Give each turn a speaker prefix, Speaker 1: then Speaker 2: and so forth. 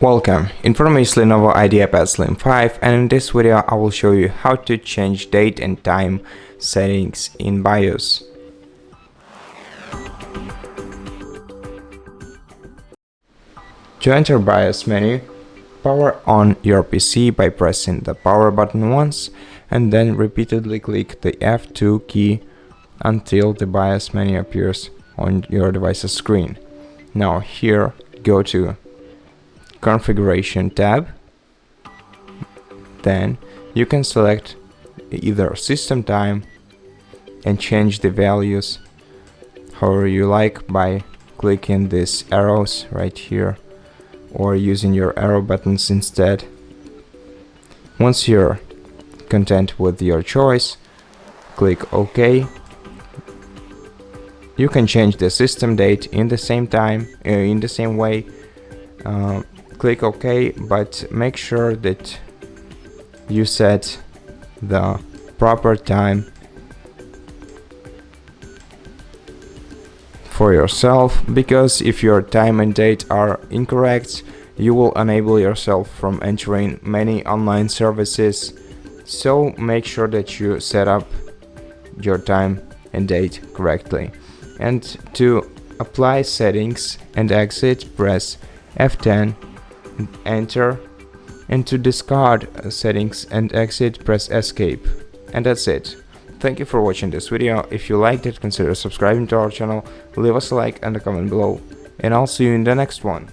Speaker 1: Welcome, in front of me is LENOVO IdeaPad Slim 5, and in this video I will show you how to change date and time settings in BIOS. To enter BIOS menu, power on your PC by pressing the power button once and then repeatedly click the F2 key until the BIOS menu appears on your device's screen. Now here, go to Configuration tab, then you can select either system time and change the values however you like by clicking these arrows right here or using your arrow buttons instead. Once you're content with your choice, click OK. You can change the system date in the same way. Click OK, but make sure that you set the proper time for yourself, because if your time and date are incorrect, you will enable yourself from entering many online services. So make sure that you set up your time and date correctly. And to apply settings and exit, press F10, enter, and to discard settings and exit, press escape. And that's it. Thank you for watching this video. If you liked it, consider subscribing to our channel, leave us a like and a comment below, and I'll see you in the next one.